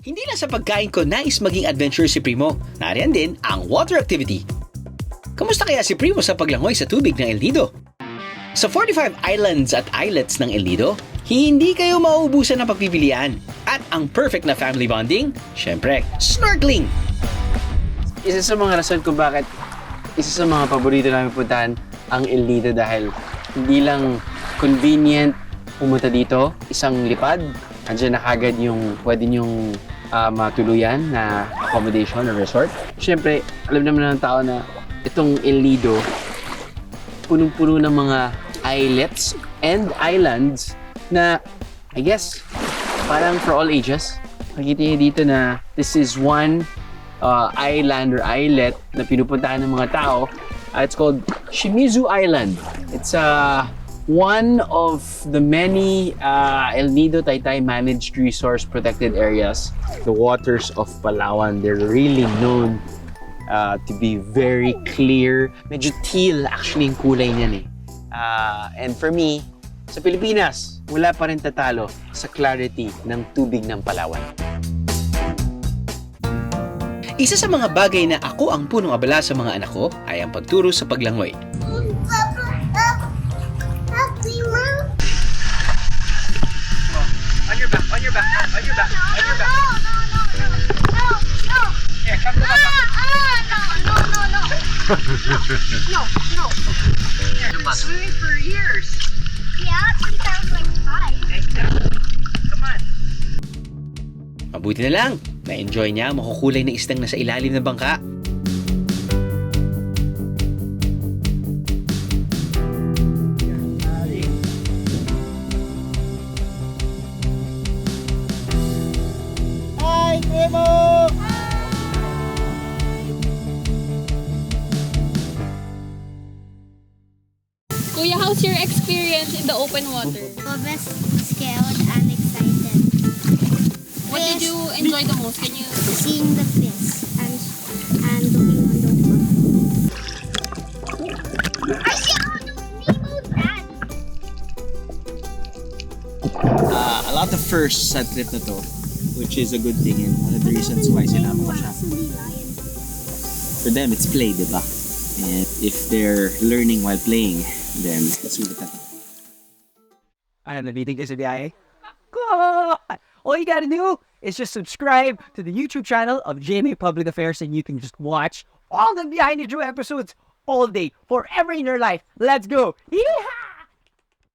Hindi lang sa pagkain ko nais maging adventure si Primo. Nariyan din ang water activity. Kamusta kaya si Primo sa paglangoy sa tubig ng El Nido? Sa 45 islands at islets ng El Nido, hindi kayo mauubusan ng pagpipilian. At ang perfect na family bonding, syempre, snorkeling! Isa sa mga rason kung bakit isa sa mga paborito namin puntahan ang El Nido dahil hindi lang convenient pumunta dito, isang lipad, andyan na kagad yung pwede nyong matuluyan na accommodation or resort. Siyempre, alam naman ng tao na itong El Nido, punong-puno ng mga islets and islands na, I guess, parang for all ages. Makikita niyo dito na this is one island or islet na pinupuntahan ng mga tao. It's called Shimizu Island. It's one of the many El Nido Taytay managed resource protected areas. The waters of Palawan, they're really known to be very clear. Medyo teal actually yung kulay niyan eh. And for me, sa Pilipinas, wala pa rin tatalo sa clarity ng tubig ng Palawan. Isa sa mga bagay na ako ang punong abala sa mga anak ko ay ang pagturo sa paglangoy. On your back, on your back, on your back, on your back. No. Here, come to my back. No. Here, swimming for years. Yeah, since I was like 5. Exactly. Come on. Mabuti na lang, na-enjoy niya ang makukulay na isdang nasa ilalim ng bangka. Kuya, how's your experience in the open water? Best scared and excited. What did you enjoy the most? Can you... Seeing the fish and looking on the water. I saw Nemo's dad. A lot of firsts sa trip na to, which is a good thing and one of the reasons why sinama ko siya. For them, it's play, di ba? And if they're learning while playing, then sulit na to. Nabiting ka sa biyahe? Cool! All you gotta do is just subscribe to the YouTube channel of GMA Public Affairs and you can just watch all the Behind the Drew episodes all day, forever in your life. Let's go! Yeehaw!